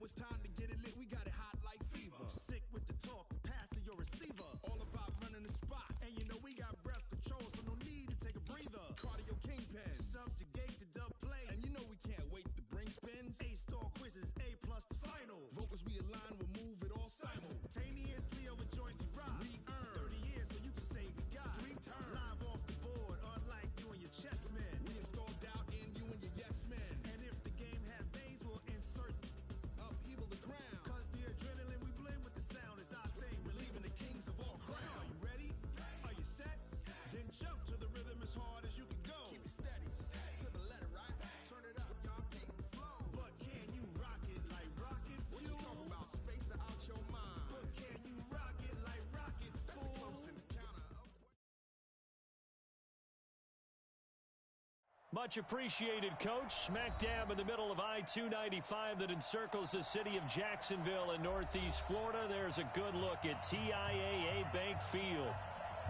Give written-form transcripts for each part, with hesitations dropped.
it's time to get it lit. We got it hot like fever. Sick with the talk, pass to your receiver. All about running the spot. And you know we got breath control, so no need to take a breather. Cardio kingpin. Subjugate the dub play. And you know we can't wait to bring spins. A-star quizzes, A+ the final. Vocals we align, we'll move it all simultaneously over joints we rock. We earn 30 years so you can say we got 3 turns. Live off the board, unlike you and your chess men. We install doubt in you and your yes men. And if the game had veins, we'll insert upheaval the ground. Cause the adrenaline we blend with the sound is our thing. Relieving the kings of all crowns. So are you ready? Are you set? Then jump to the rhythm as hard as you can go. Keep it steady, to the letter, right? Turn it up, y'all, keep the flow. But can you rock it like rocket fuel? What you talking about? Space out your mind. But can you rock it like rockets, fool? Close in the counter. Much apprecited, Coach. Smack dab in the middle of I-295 that encircles the city of Jacksonville in Northeast Florida. There's a good look at TIAA Bank Field.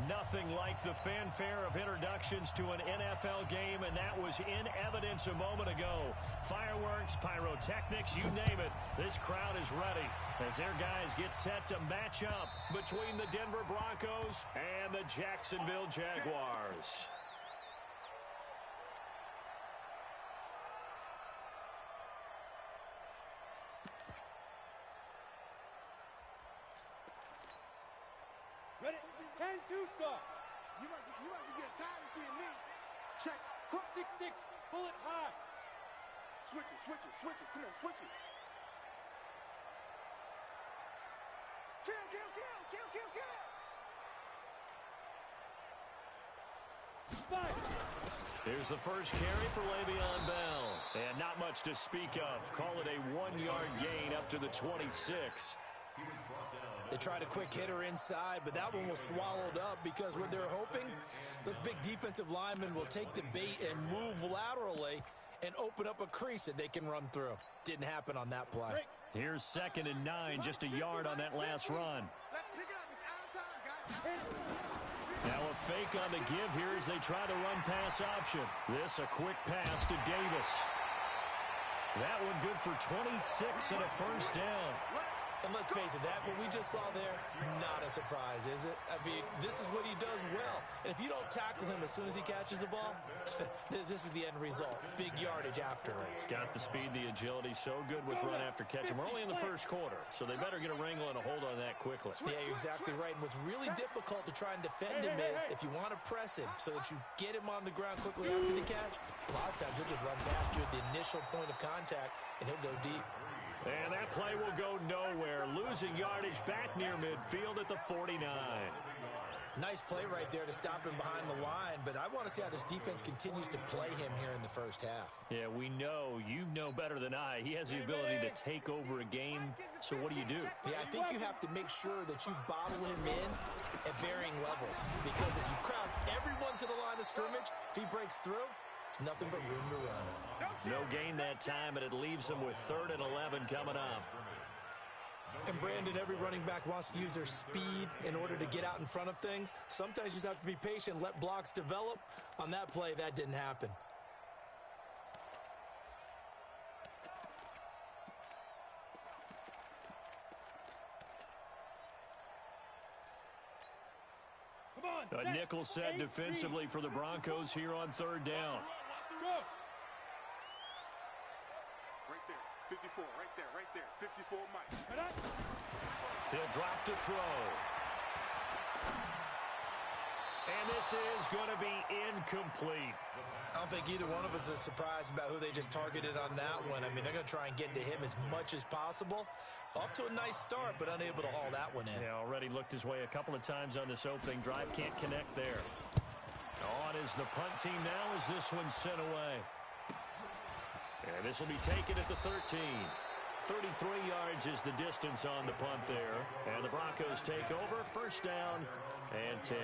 Nothing like the fanfare of introductions to an NFL game, and that was in evidence a moment ago. Fireworks, pyrotechnics, you name it. This crowd is ready as their guys get set to match up between the Denver Broncos and the Jacksonville Jaguars. Ready? 10-2, sir. You must be getting tired of seeing me. Check. Cross 6-6. Pull it high. Switch it. Come on, switch it. Kill. Five. Here's the first carry for Le'Veon Bell. And not much to speak of. Call it a 1-yard gain up to the 26. They tried a quick hitter inside, but that one was swallowed up because what they're hoping, those big defensive linemen will take the bait and move laterally and open up a crease that they can run through. Didn't happen on that play. Here's 2nd and 9, just a yard on that last run. Let's pick it up. It's out of time, guys. Now a fake on the give here as they try the run-pass option. This a quick pass to Davis. That one good for 26 and a first down. And let's face it, that what we just saw there, not a surprise, is it? I mean, this is what he does well. And if you don't tackle him as soon as he catches the ball, this is the end result. Big yardage afterwards. Got the speed, the agility, so good with run after catch. And we're only in the first quarter, so they better get a wrangle and a hold on that quickly. Yeah, you're exactly right. And what's really difficult to try and defend him is if you want to press him so that you get him on the ground quickly after the catch, a lot of times he'll just run past you at the initial point of contact, and he'll go deep. And that play will go nowhere. Losing yardage back near midfield at the 49. Nice play right there to stop him behind the line, but I want to see how this defense continues to play him here in the first half. Yeah, we know. You know better than I. He has the ability to take over a game, so what do? Yeah, I think you have to make sure that you bottle him in at varying levels, because if you crowd everyone to the line of scrimmage, if he breaks through, there's nothing but room to run. No gain that time, and it leaves them with 3rd and 11 coming up. And Brandon, every running back wants to use their speed in order to get out in front of things. Sometimes you just have to be patient, let blocks develop. On that play, that didn't happen. A nickel set defensively for the Broncos here on 3rd down. Right there, 54, right there, 54 Mike. He'll drop to throw. And this is going to be incomplete. I don't think either one of us is surprised about who they just targeted on that one. I mean, they're going to try and get to him as much as possible. Off to a nice start, but unable to haul that one in. Yeah, already looked his way a couple of times on this opening drive. Can't connect there. On is the punt team now as this one's sent away. And this will be taken at the 13. 33 yards is the distance on the punt there. And the Broncos take over. First down and 10.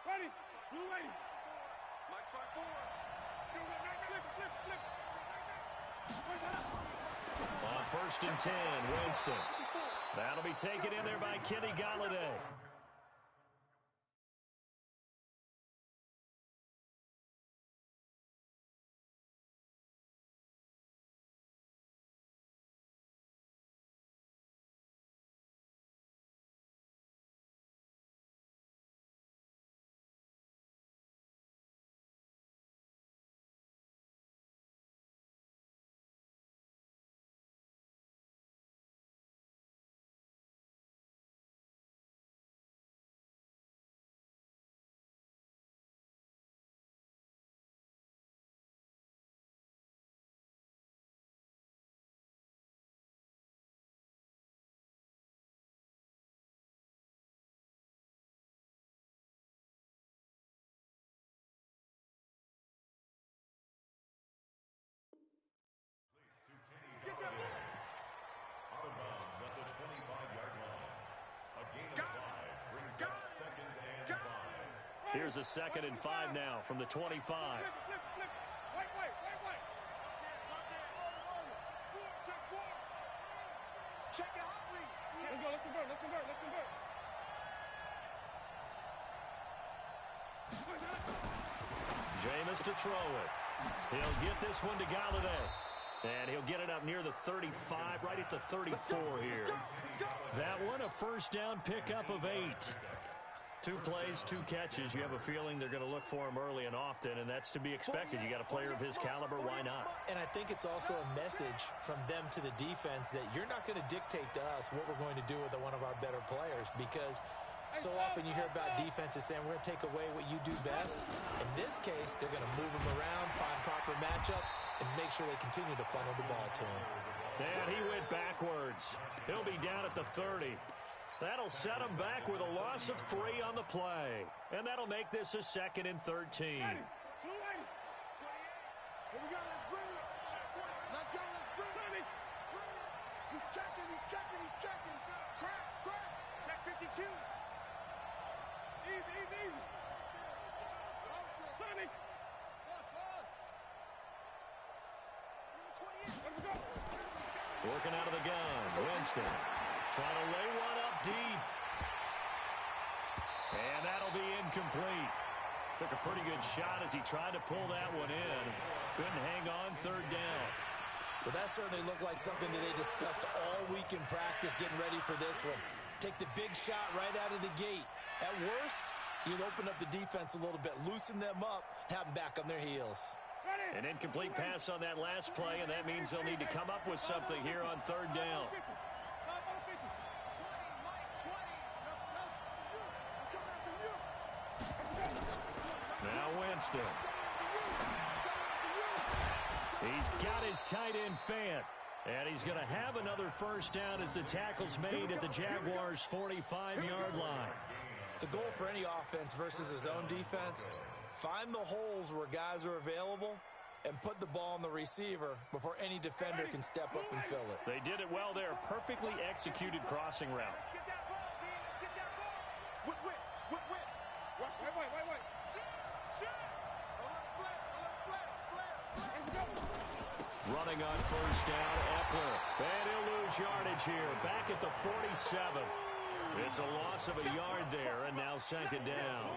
Ready. Blue ready. Mike 5-4. On 1st and 10, Winston. That'll be taken in there by Kenny Golladay. Here's a 2nd and 5 now from the 25. Flip. White. Check it out, please. Let's convert. Jameis to throw it. He'll get this one to Galladay. And he'll get it up near the 35, right at the 34 here. That one, a first down pickup of 8. 2 plays, 2 catches. You have a feeling they're going to look for him early and often, and that's to be expected. You got a player of his caliber, why not? And I think it's also a message from them to the defense that you're not going to dictate to us what we're going to do with one of our better players, because so often you hear about defenses saying we're going to take away what you do best. In this case, they're going to move them around, find proper matchups, and make sure they continue to funnel the ball to him. And he went backwards. He'll be down at the 30. That'll set him back with a loss of 3 on the play. And that'll make this a 2nd and 13. Here we go, let's bring it. Let's go, let's bring it. He's checking. Cracks. Check 52. Easy. Sonny. Let's go. Working out of the gun. Winston trying to lay one up deep. And that'll be incomplete. Took a pretty good shot as he tried to pull that one in. Couldn't hang on 3rd down. Well, that certainly looked like something that they discussed all week in practice getting ready for this one. Take the big shot right out of the gate. At worst, you'll open up the defense a little bit, loosen them up, have them back on their heels. An incomplete pass on that last play, and that means they'll need to come up with something here on 3rd down. Now Winston. He's got his tight end Fant. And he's going to have another first down as the tackle's made at the Jaguars' 45-yard line. The goal for any offense versus his own defense, find the holes where guys are available and put the ball on the receiver before any defender can step up and fill it. They did it well there. Perfectly executed crossing route. Get that ball, get that ball. Whip. Watch. Wait. Running on first down, Eckler. And he'll lose yardage here. Back at the 47. It's a loss of a yard there, and now 2nd down.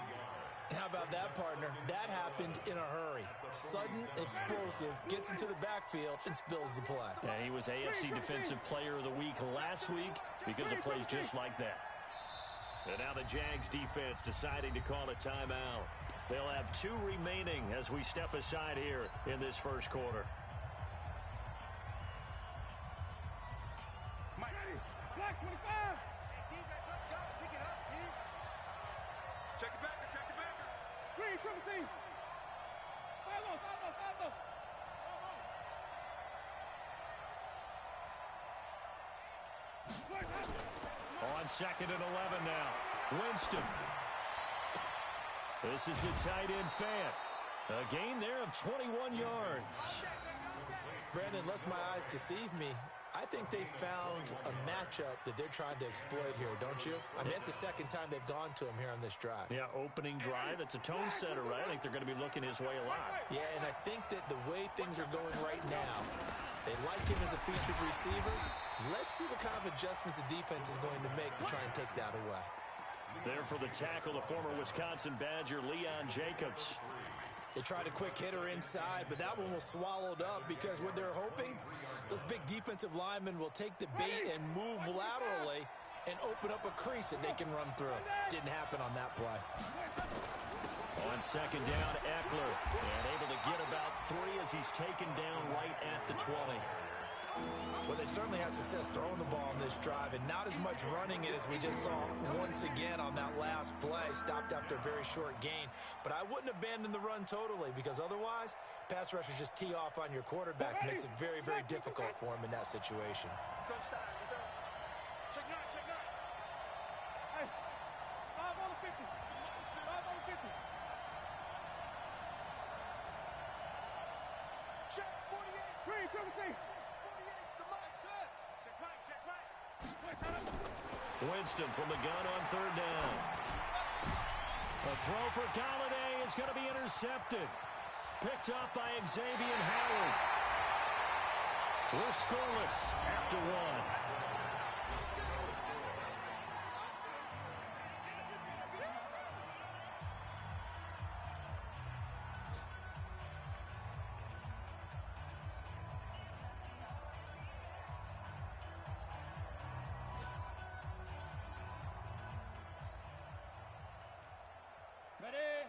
How about that, partner? That happened in a hurry. Sudden, explosive, gets into the backfield, and spills the play. Yeah, he was AFC Defensive Player of the Week last week because of plays just like that. And now the Jags defense deciding to call a timeout. They'll have 2 remaining as we step aside here in this first quarter. Black 25. Hey, defense, let's go. Pick it up, D. Check it back. Green, triple team. Follow. On 2nd and 11 now. Winston. This is the tight end Fant. A gain there of 21 yards. Brandon, lest my eyes deceive me, I think they found a matchup that they're trying to exploit here, don't you? I mean, it's the 2nd time they've gone to him here on this drive. Yeah, opening drive. It's a tone setter, right? I think they're going to be looking his way a lot. Yeah, and I think that the way things are going right now, they like him as a featured receiver. Let's see what kind of adjustments the defense is going to make to try and take that away. There for the tackle, the former Wisconsin Badger, Leon Jacobs. They tried a quick hitter inside, but that one was swallowed up because what they're hoping, those big defensive linemen will take the bait and move laterally and open up a crease that they can run through. Didn't happen on that play. On 2nd down, Eckler, and able to get about 3 as he's taken down right at the 20. Well, they've certainly had success throwing the ball on this drive, and not as much running it as we just saw once again on that last play. Stopped after a very short gain. But I wouldn't abandon the run totally, because otherwise, pass rushers just tee off on your quarterback. Makes it very, very difficult for him in that situation. Check 9. Hey, 5 on the 50. 5 on the 50. Check 48. Green, triple team. 48's the mindset. Check right. Winston from the gun on 3rd down. A throw for Galladay is going to be intercepted. Picked up by Xavier Howard. We're scoreless after one.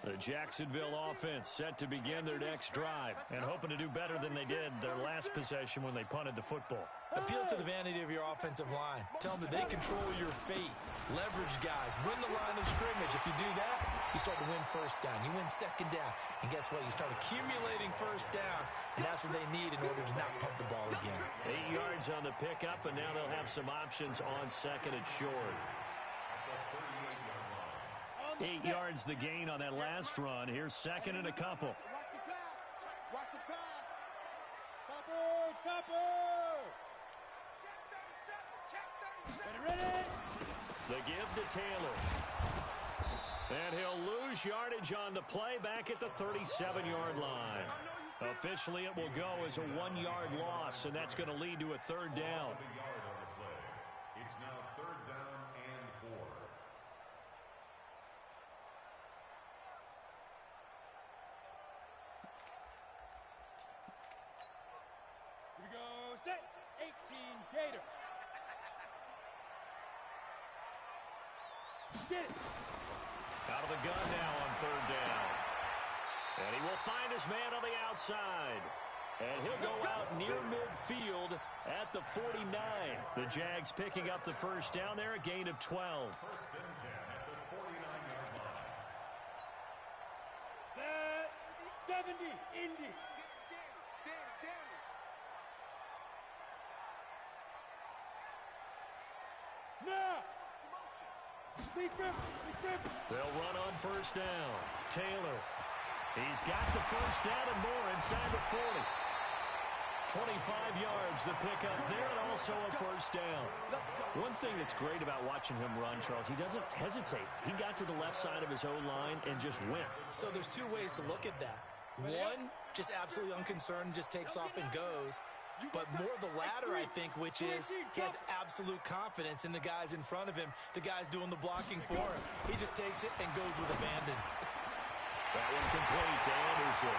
The Jacksonville offense set to begin their next drive and hoping to do better than they did their last possession when they punted the football. Appeal to the vanity of your offensive line. Tell them that they control your fate. Leverage guys. Win the line of scrimmage. If you do that, you start to win first down. You win second down. And guess what? You start accumulating first downs, and that's what they need in order to not punt the ball again. 8 yards on the pickup, and now they'll have some options on second and short. 8 yards the gain on that last run. Here's second and a couple. Watch the pass. Watch the pass. Chopper! Ready? The give to Taylor. And he'll lose yardage on the play back at the 37-yard line. Officially, it will go as a 1-yard loss, and that's going to lead to a third down. It's now third down and 4. Here we go. Set. 18 Gator. Get it. Out of the gun now on third down. And he will find his man on the outside. And he'll go out near midfield at the 49. The Jags picking up the first down there, a gain of 12. First and 10 at the 49-yard line. Set. 70 Indy. Now. They'll run on first down. Taylor. He's got the first down and more inside the 40. 25 yards the pickup there, and also a first down. One thing that's great about watching him run, Charles, he doesn't hesitate. He got to the left side of his O-line and just went. So there's two ways to look at that. One, just absolutely unconcerned, just takes off and goes. But more the latter, I think, which is he has absolute confidence in the guys in front of him, the guys doing the blocking for him. He just takes it and goes with abandon. That one complete to Anderson.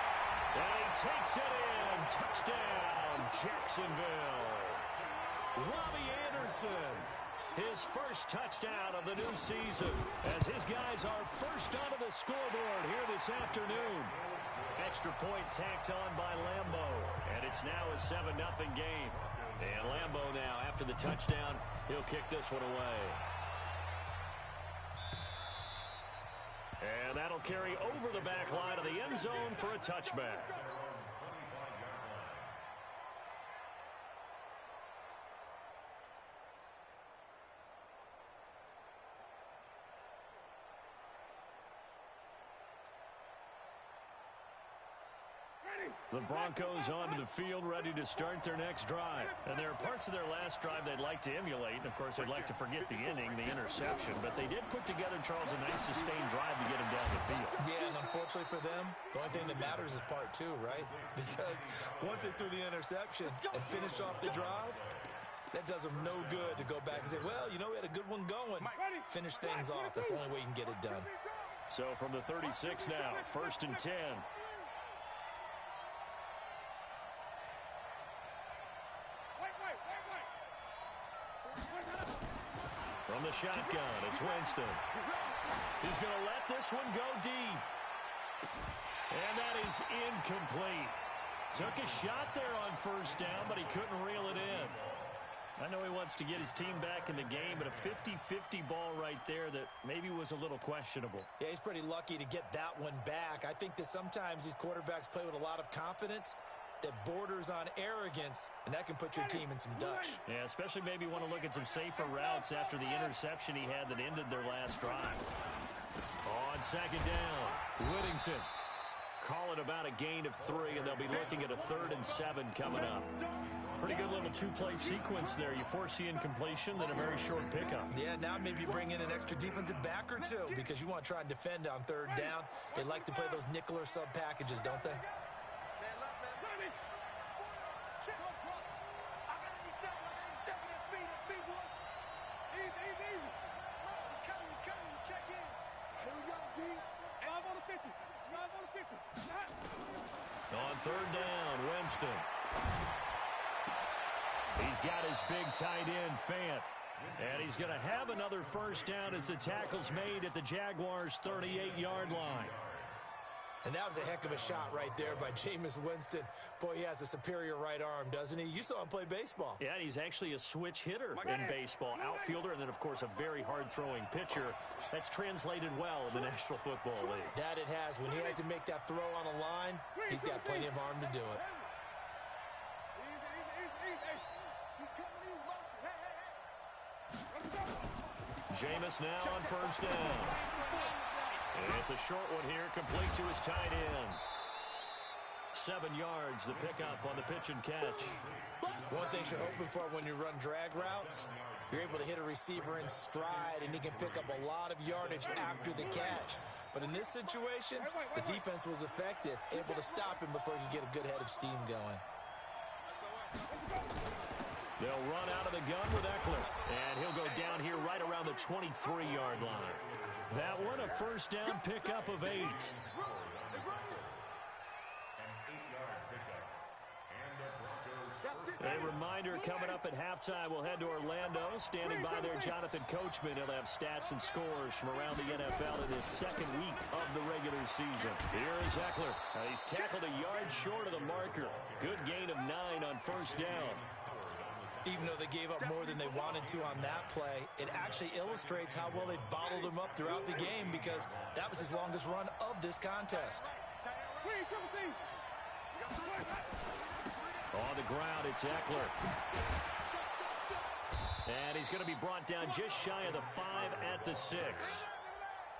And he takes it in. Touchdown, Jacksonville. Robbie Anderson, his first touchdown of the new season, as his guys are first onto the scoreboard here this afternoon. Extra point tacked on by Lambo, and it's now a 7-0 game. And Lambo now, after the touchdown, he'll kick this one away. And that'll carry over the back line of the end zone for a touchback. The Broncos onto the field, ready to start their next drive. And there are parts of their last drive they'd like to emulate. And, of course, they'd like to forget the inning, the interception. But they did put together, Charles, a nice sustained drive to get him down the field. Yeah, and unfortunately for them, the only thing that matters is part 2, right? Because once they threw the interception and finished off the drive, that does them no good to go back and say, well, you know, we had a good one going. Finish things off. That's the only way you can get it done. So from the 36 now, first and 10. From the shotgun, it's Winston. He's going to let this one go deep. And that is incomplete. Took a shot there on first down, but he couldn't reel it in. I know he wants to get his team back in the game, but a 50-50 ball right there that maybe was a little questionable. Yeah, he's pretty lucky to get that one back. I think that sometimes these quarterbacks play with a lot of confidence that borders on arrogance, and that can put your team in some dutch. Yeah, especially maybe want to look at some safer routes after the interception he had that ended their last drive. On second down, Whittington. Call it about a gain of 3, and they'll be looking at a 3rd and 7 coming up. Pretty good little two-play sequence there. You force the incompletion, then a very short pickup. Yeah, now maybe bring in an extra defensive back or two because you want to try and defend on third down. They like to play those nickel or sub packages, don't they? On third down, Winston. He's got his big tight end, Fant. And he's going to have another first down as the tackle's made at the Jaguars' 38-yard line. And that was a heck of a shot right there by Jameis Winston. Boy, he has a superior right arm, doesn't he? You saw him play baseball. Yeah, he's actually a switch hitter in baseball. Outfielder, and then, of course, a very hard-throwing pitcher. That's translated well in the National Football League. That it has. When he has to make that throw on a line, he's got plenty of arm to do it. Jameis now on first down. And it's a short one here, complete to his tight end. 7 yards, the pickup on the pitch and catch. One thing you're hoping for when you run drag routes, you're able to hit a receiver in stride, and he can pick up a lot of yardage after the catch. But in this situation, the defense was effective, able to stop him before he could get a good head of steam going. They'll run out of the gun with Eckler, and he'll go down here right around the 23-yard line. That one, a first down pickup of 8. A reminder coming up at halftime, we'll head to Orlando. Standing by there, Jonathan Coachman. He'll have stats and scores from around the NFL in his second week of the regular season. Here is Eckler. He's tackled a yard short of the marker. Good gain of 9 on first down. Even though they gave up more than they wanted to on that play, it actually illustrates how well they've bottled him up throughout the game because that was his longest run of this contest. On the ground, it's Eckler. And he's going to be brought down just shy of the 5 at the 6.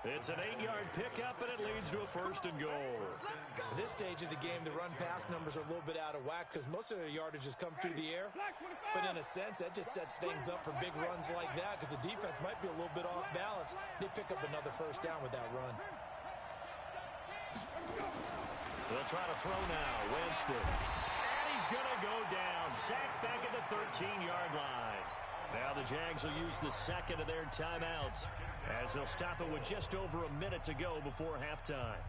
It's an 8-yard pickup, and it leads to a first and goal. At this stage of the game, the run-pass numbers are a little bit out of whack because most of their yardage has come through the air. But in a sense, that just sets things up for big runs like that because the defense might be a little bit off balance. They pick up another first down with that run. They'll try to throw now. Winston. And he's going to go down. Sacked back at the 13-yard line. Now the Jags will use the second of their timeouts as they'll stop it with just over a minute to go before halftime.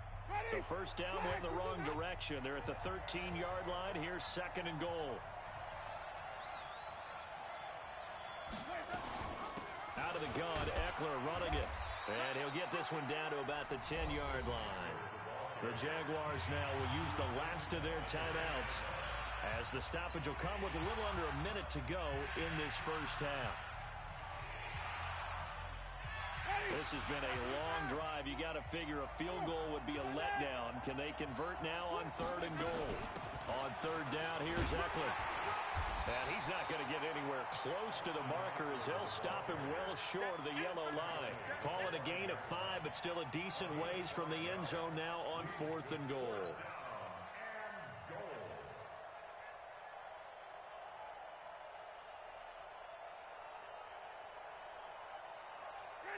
So first down went in the wrong direction. They're at the 13-yard line. Here's second and goal. Out of the gun, Eckler running it. And he'll get this one down to about the 10-yard line. The Jaguars now will use the last of their timeouts as the stoppage will come with a little under a minute to go in this first half. This has been a long drive. You got to figure a field goal would be a letdown. Can they convert now on third and goal? On third down, here's Eckler. And he's not going to get anywhere close to the marker as he'll stop him well short of the yellow line. Call it a gain of 5, but still a decent ways from the end zone now on fourth and goal.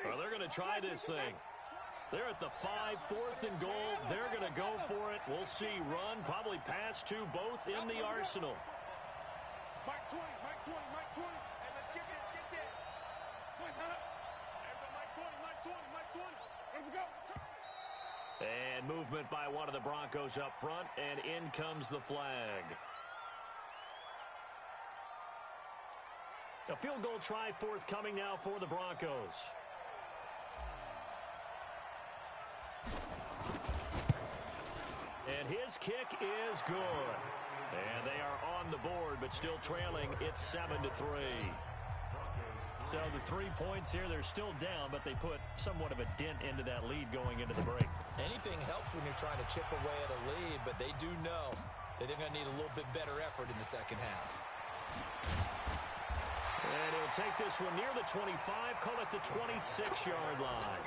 Well, they're going to try this thing. They're at the 5, fourth and goal. They're going to go for it. We'll see. Run, probably pass to both in the arsenal. Mike 20, Mike 20, Mike 20. Hey, let's get this, get this. Mike 20, Mike 20, Mike 20. Here we go. And movement by one of the Broncos up front, and in comes the flag. A field goal try forthcoming now for the Broncos. And his kick is good. And they are on the board, but still trailing. It's 7-3. So the 3 points here, they're still down, but they put somewhat of a dent into that lead going into the break. Anything helps when you're trying to chip away at a lead, but they do know that they're going to need a little bit better effort in the second half. And he'll take this one near the 25, call it the 26-yard line.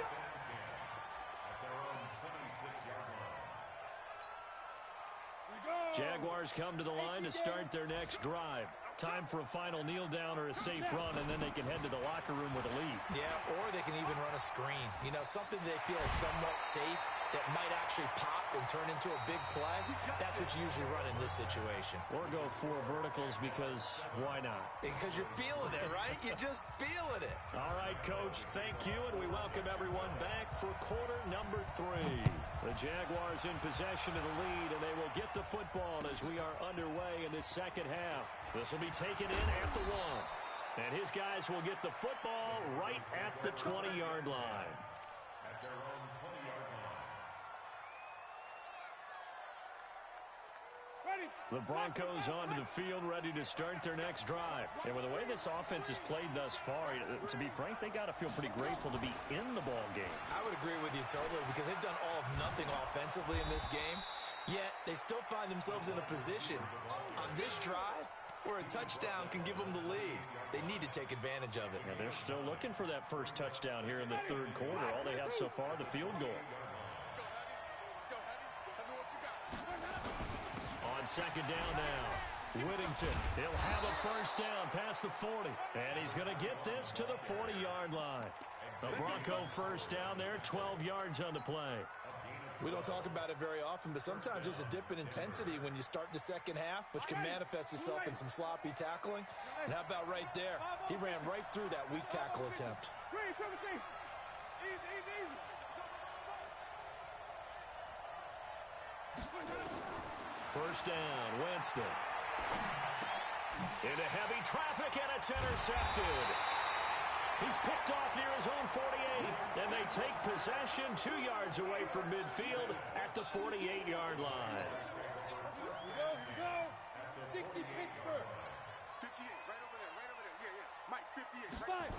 Jaguars come to the line to start their next drive. Time for a final kneel down or a safe run, and then they can head to the locker room with a lead. Yeah, or they can even run a screen. You know, something they feel is somewhat safe that might actually pop and turn into a big play. That's what you usually run in this situation. Or go for verticals because why not? Because you're feeling it, right? You're just feeling it. All right, Coach, thank you, and we welcome everyone back for quarter number 3. The Jaguars in possession of the lead, and they will get the football as we are underway in this second half. This will be taken in at the 1. And his guys will get the football right at the 20-yard line. At their own 20-yard line. The Broncos onto the field, ready to start their next drive. And with the way this offense has played thus far, to be frank, they got to feel pretty grateful to be in the ball game. I would agree with you totally because they've done all of nothing offensively in this game, yet they still find themselves in a position on this drive where a touchdown can give them the lead. They need to take advantage of it. And they're still looking for that first touchdown here in the third quarter. All they have so far, the field goal. Let's go, Heavy. Heavy, what you got? On second down now, Whittington. He'll have a first down past the 40. And he's going to get this to the 40-yard line. The Bronco first down there, 12 yards on the play. We don't talk about it very often, but sometimes there's a dip in intensity when you start the second half, which can manifest itself in some sloppy tackling. And how about right there? He ran right through that weak tackle attempt. First down, Winston. Into heavy traffic, and it's intercepted. He's picked off near his own 48, and they take possession 2 yards away from midfield at the 48-yard line. Go. 60 Pittsburgh. 58, right over there. Yeah. Mike, 58, right? 5.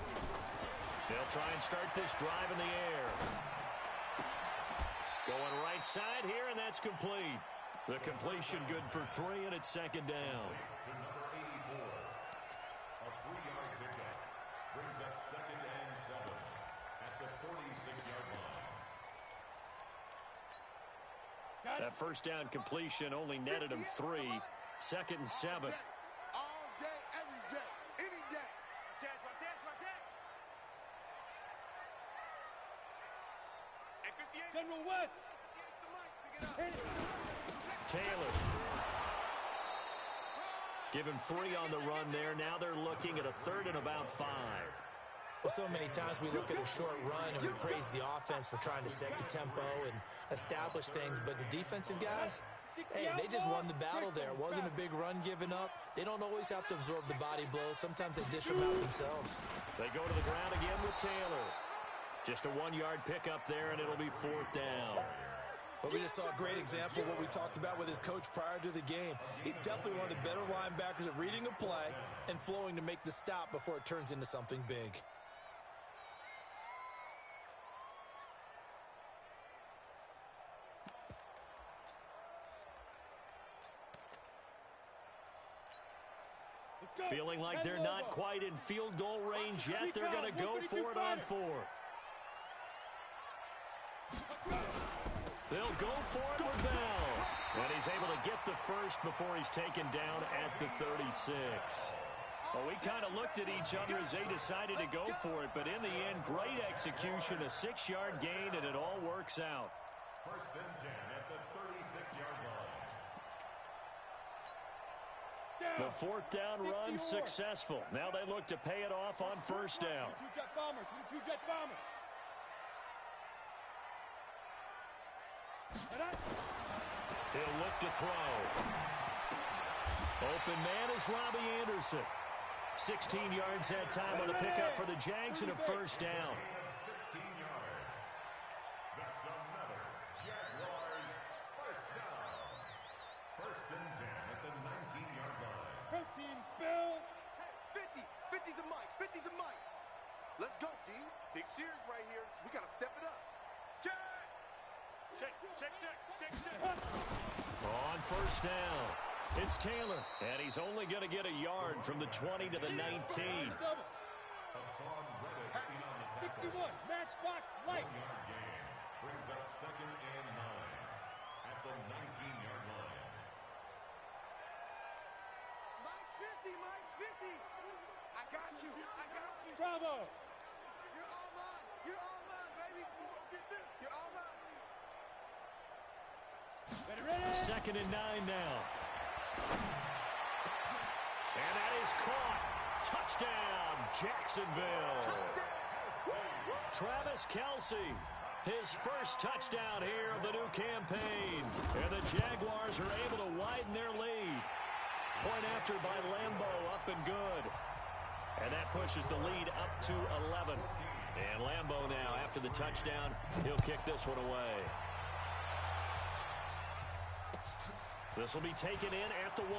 They'll try and start this drive in the air. Going right side here, and that's complete. The completion good for 3, and it's second down. To number 84. A 3-yard pickup. Brings up second and 7 at the 46-yard line. That first down completion only netted him 3. Second and 7. All day, every day, any day. Watch that. Hey, 58. General West. Taylor. Give him 3 on the run there. Now they're looking at a third and about 5. Well, so many times we look at a short run and we praise the offense for trying to set the tempo and establish things, but the defensive guys, hey, they just won the battle there. It wasn't a big run given up. They don't always have to absorb the body blows. Sometimes they dish them out themselves. They go to the ground again with Taylor. Just a 1-yard pickup there, and it'll be 4th down. But we just saw a great example of what we talked about with his coach prior to the game. He's definitely one of the better linebackers at reading a play and flowing to make the stop before it turns into something big. Feeling like they're not quite in field goal range yet. They're going to go for it on 4th. They'll go for it with Bell. And he's able to get the first before he's taken down at the 36. Well, we kind of looked at each other as they decided to go for it, but in the end, great execution, a 6-yard gain, and it all works out. First and 10 at the 36-yard line. The 4th down run successful. Now they look to pay it off on first down. Two-jet bombers. He'll look to throw. Open man is Robbie Anderson. 16 yards that time on the pickup for the Jags and a first down. 16 yards. That's another Jaguars first down. First and 10 at the 19-yard line. Protein spill. 50 to Mike. Let's go, D. Big series right here. We got to step it up. Check. On first down, it's Taylor, and he's only going to get a yard from the 20 to the 19. Hassan Reddick in on the tackle. 61, matchbox light. 1-yard gain. Brings up second and 9 at the 19-yard line. 50, Mike's 50. I got you. I got you. Bravo. You're all mine. You're all mine, baby. Get this. You're all mine. Second and 9 now. And that is caught. Touchdown, Jacksonville. Travis Kelce, his first touchdown here of the new campaign. And the Jaguars are able to widen their lead. Point after by Lambo, up and good. And that pushes the lead up to 11. And Lambo now, after the touchdown, he'll kick this one away. This will be taken in at the 1.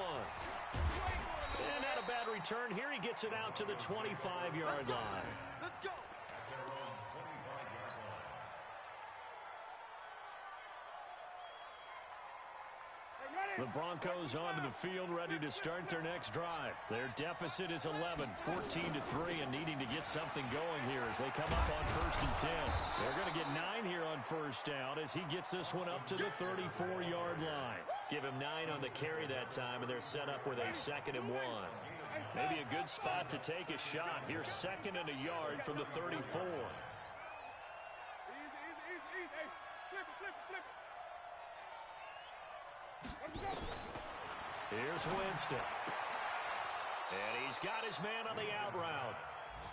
And not a bad return. Here he gets it out to the 25-yard line. Let's go. The Broncos onto the field, ready to start their next drive. Their deficit is 11, 14-3, and needing to get something going here as they come up on 1st and 10. They're going to get 9 here on first down as he gets this one up to the 34-yard line. Give him 9 on the carry that time, and they're set up with a 2nd and 1. Maybe a good spot to take a shot. Here's 2nd and a yard from the 34. Easy. Hey, flip it. Here's Winston. And he's got his man on the out route.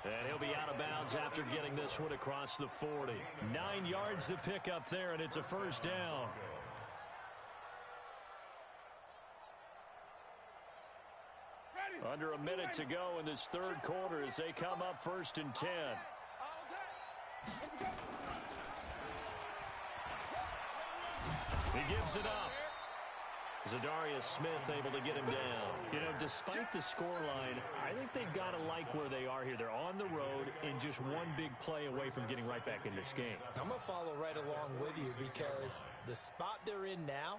And he'll be out of bounds after getting this one across the 40. 9 yards to pick up there, and it's a first down. Under a minute to go in this third quarter as they come up 1st and 10. He gives it up. Zadarius Smith able to get him down. You know, despite the scoreline, I think they've got to like where they are here. They're on the road and just one big play away from getting right back in this game. I'm going to follow right along with you because the spot they're in now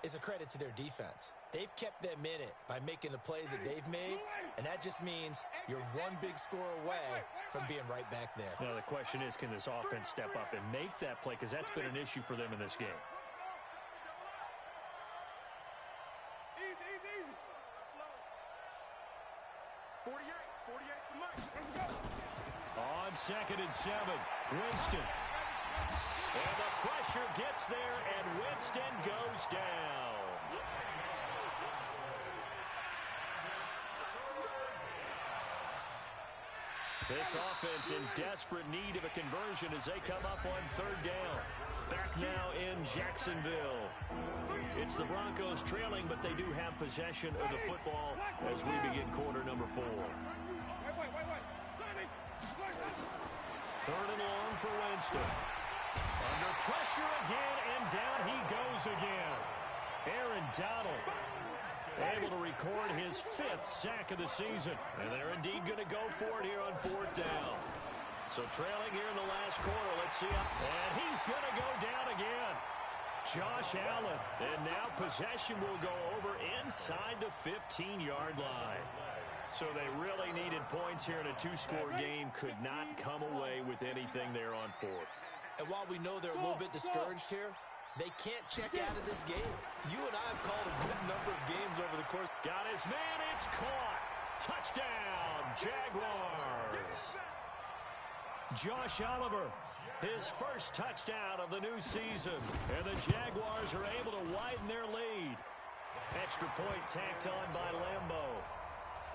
is a credit to their defense. They've kept them in it by making the plays that they've made, and that just means you're one big score away from being right back there. Now, the question is, can this offense step up and make that play? Because that's been an issue for them in this game. Easy. 48 for Mike. On 2nd and 7, Winston. And the pressure gets there, and Winston goes down. This offense in desperate need of a conversion as they come up on 3rd down. Back now in Jacksonville. It's the Broncos trailing, but they do have possession of the football as we begin quarter number 4. Wait. 3rd and long for Winston. Under pressure again, and down he goes again. Aaron Donald able to record his 5th sack of the season. And they're indeed going to go for it here on 4th down. So trailing here in the last quarter. Let's see. And he's going to go down again. Josh Allen. And now possession will go over inside the 15-yard line. So they really needed points here in a 2-score game. Could not come away with anything there on 4th. And while we know they're a little bit discouraged here, they can't check out of this game. You and I have called a good number of games over the course. Got his man. It's caught. Touchdown, Jaguars. Josh Oliver, his first touchdown of the new season. And the Jaguars are able to widen their lead. Extra point tacked on by Lambo.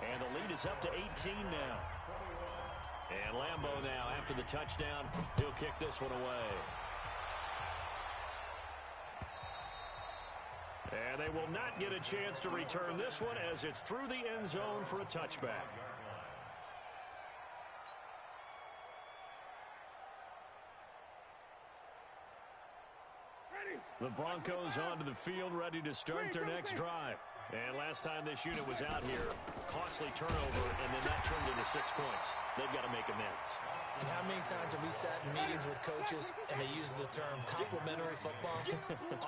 And the lead is up to 18 now. And Lambo now, after the touchdown, he'll kick this one away. And they will not get a chance to return this one as it's through the end zone for a touchback. The Broncos onto the field, ready to start their next drive. And last time this unit was out here, costly turnover, and then that turned into 6 points. They've got to make amends. And how many times have we sat in meetings with coaches and they use the term complementary football?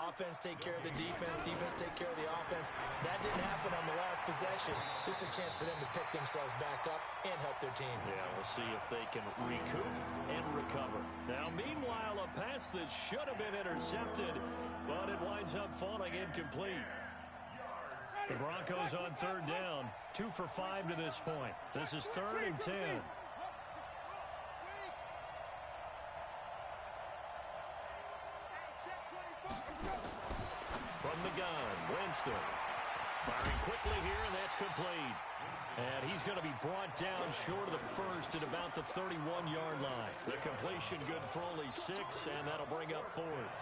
Offense take care of the defense, defense take care of the offense. That didn't happen on the last possession. This is a chance for them to pick themselves back up and help their team. Yeah, we'll see if they can recoup and recover. Now, meanwhile, a pass that should have been intercepted, but it winds up falling incomplete. The Broncos on third down. 2 for 5 to this point. This is 3rd and 10. From the gun, Winston. Firing quickly here, and that's complete. And he's going to be brought down short of the first at about the 31-yard line. The completion good for only 6, and that'll bring up 4th.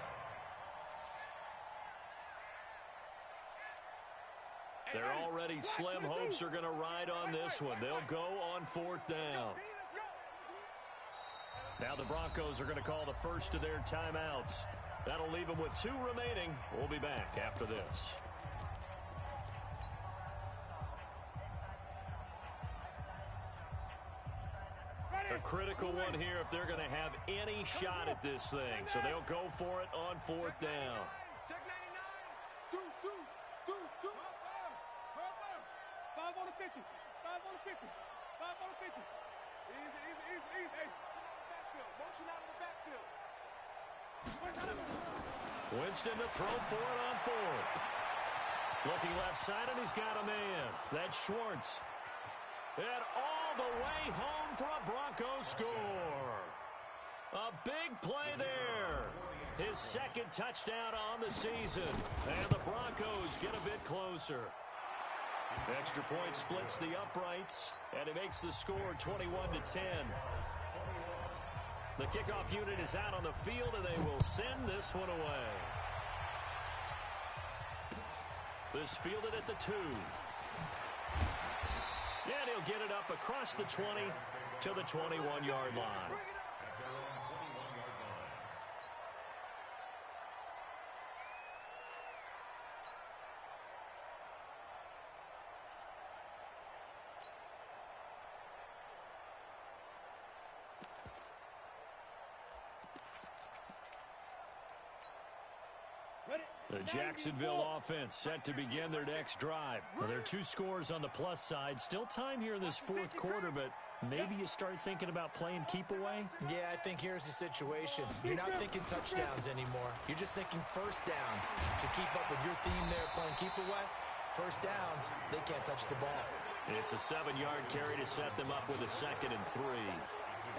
They're already slim hopes are going to ride on this one. They'll go on 4th down. Now the Broncos are going to call the first of their timeouts. That'll leave them with 2 remaining. We'll be back after this. A critical one here if they're going to have any shot at this thing. So they'll go for it on 4th down. Check 99. Deuce. 5 on the 50. 5 on the 50. 5 on the 50. Easy. Hey. Motion out of the backfield. Winston to throw for it on 4th. Looking left side, and he's got a man. That's Schwartz. And all the way home for a Broncos score. A big play there. His 2nd touchdown on the season. And the Broncos get a bit closer. Extra point splits the uprights, and it makes the score 21-10. The kickoff unit is out on the field, and they will send this one away. This fielded at the 2. And he'll get it up across the 20 to the 21-yard line. The Jacksonville offense set to begin their next drive. Well, there are 2 scores on the plus side. Still time here in this 4th quarter, but maybe you start thinking about playing keep away? Yeah, I think here's the situation. You're not thinking touchdowns anymore. You're just thinking first downs. To keep up with your theme there playing keep away, first downs, they can't touch the ball. It's a 7-yard carry to set them up with a 2nd and 3.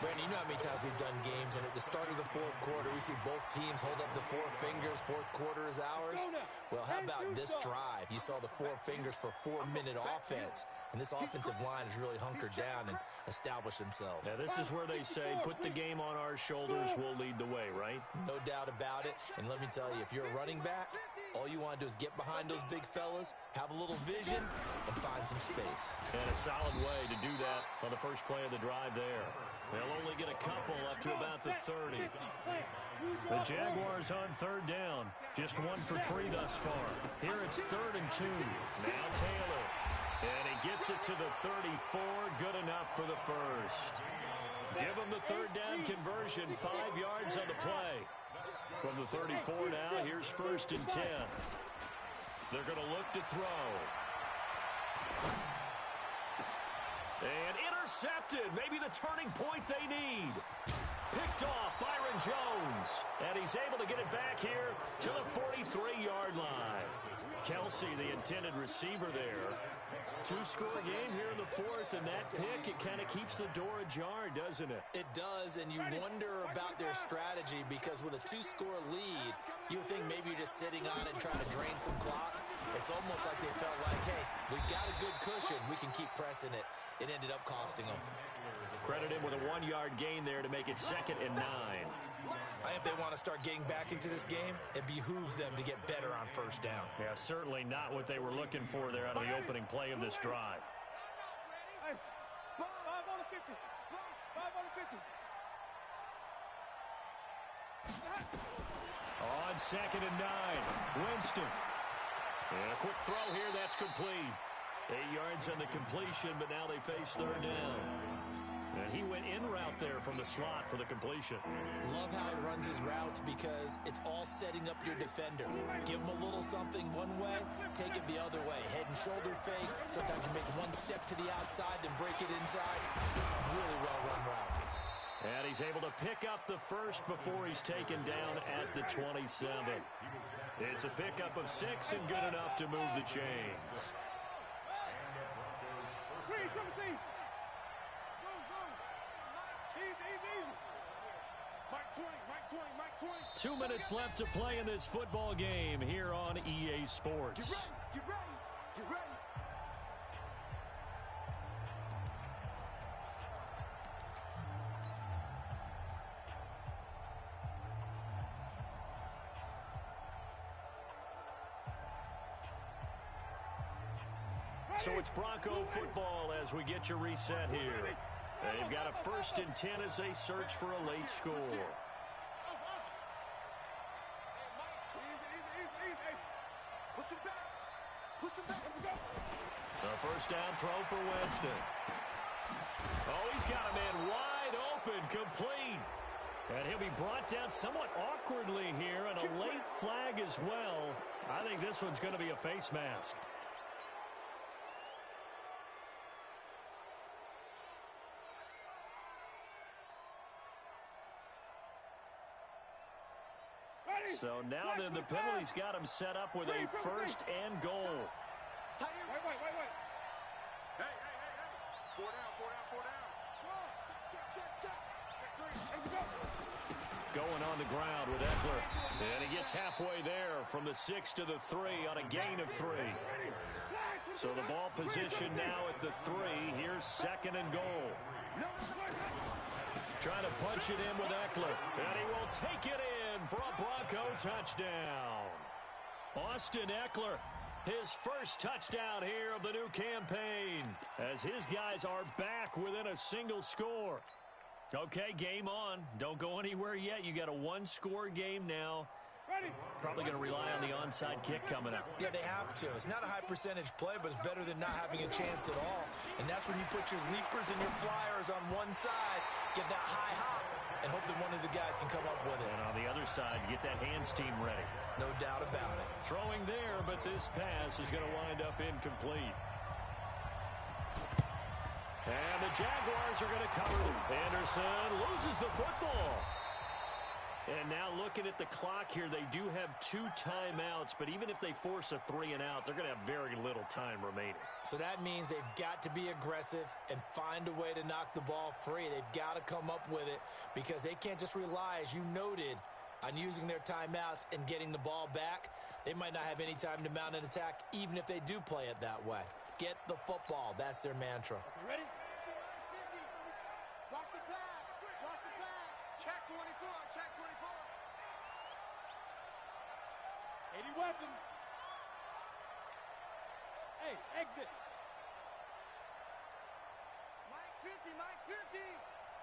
Brandon, you know how many times we've done games, and at the start of the 4th quarter, we see both teams hold up the 4 fingers, 4th quarter is ours. Well, how about this drive? You saw the 4 fingers for 4-minute offense, and this offensive line has really hunkered down and established themselves. Now, this is where they say, put the game on our shoulders, we'll lead the way, right? No doubt about it, and let me tell you, if you're a running back, all you want to do is get behind those big fellas, have a little vision, and find some space. And a solid way to do that on the first play of the drive there. They'll only get a couple up to about the 30. The Jaguars on 3rd down. Just 1 for 3 thus far. Here it's 3rd and 2. Now Taylor. And he gets it to the 34. Good enough for the first. Give him the 3rd down conversion. 5 yards on the play. From the 34 now, here's 1st and 10. They're going to look to throw. And intercepted. Maybe the turning point they need. Picked off Byron Jones. And he's able to get it back here to the 43-yard line. Kelsey, the intended receiver there. 2-score game here in the 4th, and that pick, it kind of keeps the door ajar, doesn't it? It does, and you wonder about their strategy because with a 2-score lead, you would think maybe you're just sitting on it trying to drain some clock. It's almost like they felt like, hey, we got a good cushion. We can keep pressing it. It ended up costing them. Credit him with a 1-yard gain there to make it 2nd and 9. If they want to start getting back into this game, it behooves them to get better on 1st down. Yeah, certainly not what they were looking for there out of the opening play of this drive. Hey, 5 on the 50. 5 on the 50. On 2nd and 9, Winston. And a quick throw here, that's complete. 8 yards on the completion, but now they face 3rd down. And he went in route there from the slot for the completion. Love how he runs his routes because it's all setting up your defender. Give him a little something one way, take it the other way. Head and shoulder fake. Sometimes you make one step to the outside, then break it inside. Really well-run route. And he's able to pick up the first before he's taken down at the 27. It's a pickup of 6 and good enough to move the chains. 2 minutes left to play in this football game here on EA Sports. Get ready. Get ready. So it's Bronco football as we get your reset here. They've got a 1st and 10 as they search for a late score. The first down throw for Winston. Oh, he's got a man wide open, complete. And he'll be brought down somewhat awkwardly here, and a late flag as well. I think this one's going to be a face mask. So now then the penalty's got him set up with a 1st and goal. Wait. Hey. 4 down. Going on the ground with Eckler. And he gets halfway there from the 6 to the 3 on a gain of 3. So the ball position now at the 3. Here's 2nd and goal. Trying to punch it in with Eckler. And he will take it in for a Bronco touchdown. Austin Eckler, his first touchdown here of the new campaign, as his guys are back within a single score. Okay, game on. Don't go anywhere yet. You got a 1-score game now. Probably going to rely on the onside kick coming up. Yeah, they have to. It's not a high percentage play, but it's better than not having a chance at all. And that's when you put your leapers and your flyers on one side, get that high hop, and hope that one of the guys can come up with it. And on the other side, get that hands team ready. No doubt about it. Throwing there, but this pass is going to wind up incomplete. And the Jaguars are going to cover it. Anderson loses the football. And now looking at the clock here, they do have 2 timeouts, but even if they force a 3 and out, they're going to have very little time remaining. So that means they've got to be aggressive and find a way to knock the ball free. They've got to come up with it because they can't just rely, as you noted, on using their timeouts and getting the ball back. They might not have any time to mount an attack, even if they do play it that way. Get the football. That's their mantra. Ready? Watch the pass. Watch the pass. Check 24. Check 24. 80 weapons. Hey, exit. Mike 50. Mike 50.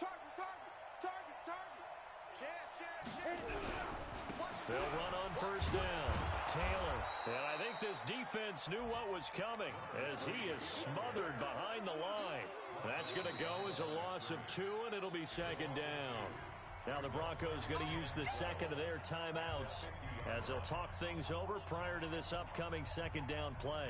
Target. Chance. They'll run on 1st down. Taylor. And I think this defense knew what was coming as he is smothered behind the line. That's going to go as a loss of 2, and it'll be 2nd down. Now the Broncos going to use the 2nd of their timeouts as they'll talk things over prior to this upcoming 2nd down play.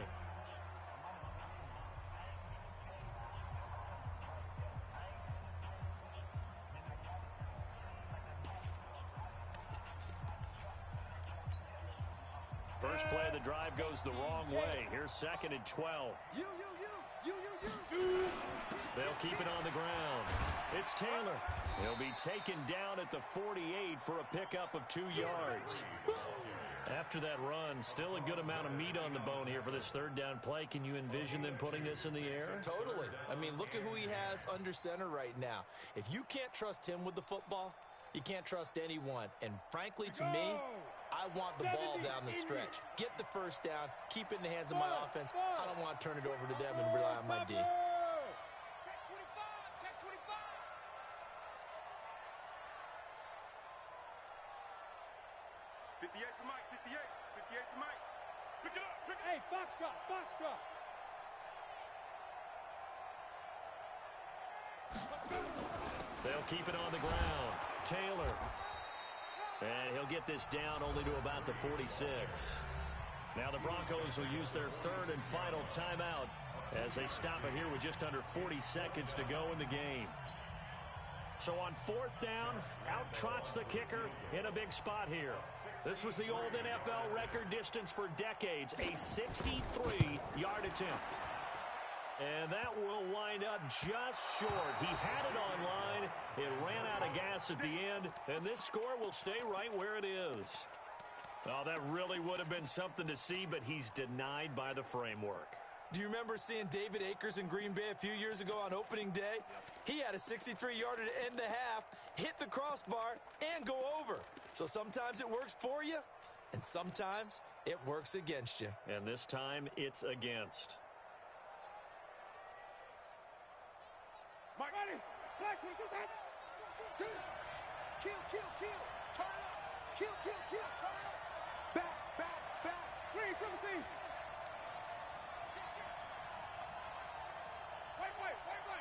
First play of the drive goes the wrong way. Here's 2nd and 12. You. They'll keep it on the ground. It's Taylor. He'll be taken down at the 48 for a pickup of 2 yards. After that run, still a good amount of meat on the bone here for this 3rd down play. Can you envision them putting this in the air? Totally. I mean, look at who he has under center right now. If you can't trust him with the football, you can't trust anyone. And frankly, to me, I want the ball down the stretch. Get the 1st down, keep it in the hands of my offense. I don't want to turn it over to them and rely on my D. Check 25. 58 for Mike. 58 for Mike. Pick it up. Hey, Foxtrot. They'll keep it on the ground. Taylor. And he'll get this down only to about the 46. Now the Broncos will use their 3rd and final timeout as they stop it here with just under 40 seconds to go in the game. So on 4th down, out trots the kicker in a big spot here. This was the old NFL record distance for decades, a 63-yard attempt. And that will wind up just short. He had it on line. It ran out of gas at the end, and this score will stay right where it is. Oh, that really would have been something to see, but he's denied by the framework. Do you remember seeing David Akers in Green Bay a few years ago on opening day? He had a 63-yarder to end the half, hit the crossbar, and go over. So sometimes it works for you, and sometimes it works against you. And this time, it's against. Mike, ready? Flag, can you do that? Dude, kill, turn it up. Kill, turn it up. Back. 3-17. Wait. Hustle.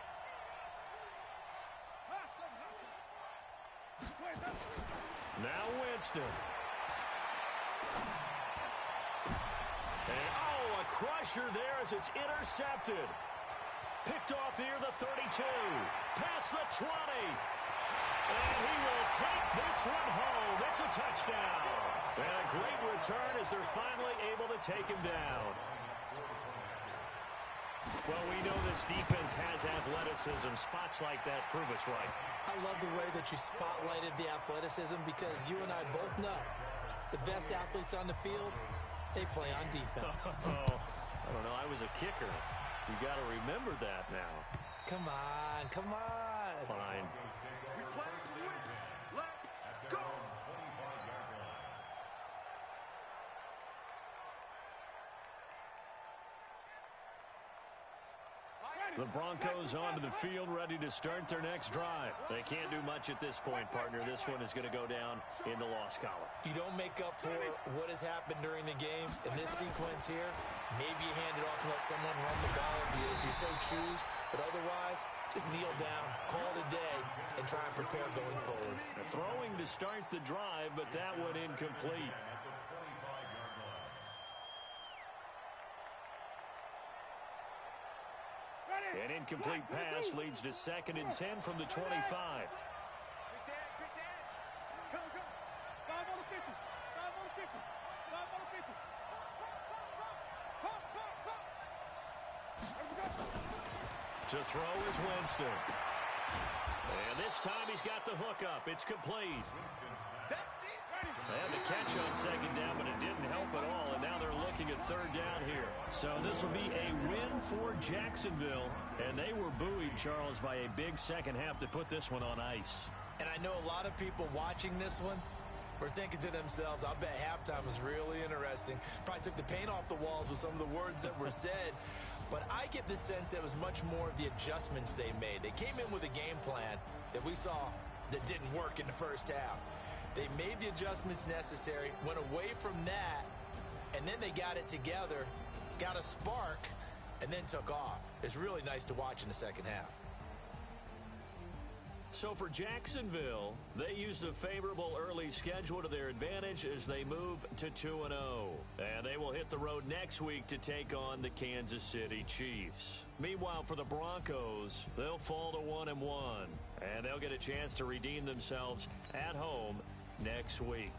Now Winston. And, a crusher there as it's intercepted. Picked off near the 32. Past the 20. And he will take this one home. It's a touchdown. And a great return as they're finally able to take him down. Well, we know this defense has athleticism. Spots like that prove us right. I love the way that you spotlighted the athleticism because you and I both know the best athletes on the field, they play on defense. I don't know. I was a kicker. You got to remember that now. Come on. Fine. Let's go. The Broncos onto the field, ready to start their next drive. They can't do much at this point, partner. This one is going to go down in the loss column. You don't make up for what has happened during the game. In this sequence here, maybe you hand it off and let someone run the ball if you so choose. But otherwise, just kneel down, call it a day, and try and prepare going forward. Throwing to start the drive, but that one incomplete. An incomplete pass leads to 2nd and 10 from the 25. Good dash. Go. 5 on the 50. 5 on the 50. 5 on the 50. To throw is Winston. And this time he's got the hook up. It's complete. They had the catch on 2nd down, but it didn't help at all, and now they're looking at 3rd down here. So this will be a win for Jacksonville, and they were buoyed, Charles, by a big second half to put this one on ice. And I know a lot of people watching this one were thinking to themselves, I bet halftime was really interesting. Probably took the paint off the walls with some of the words that were said. But I get the sense that it was much more of the adjustments they made. They came in with a game plan that we saw that didn't work in the first half. They made the adjustments necessary, went away from that, and then they got it together, got a spark, and then took off. It's really nice to watch in the second half. So for Jacksonville, they used a favorable early schedule to their advantage as they move to 2-0. And they will hit the road next week to take on the Kansas City Chiefs. Meanwhile, for the Broncos, they'll fall to 1-1. And they'll get a chance to redeem themselves at home next week.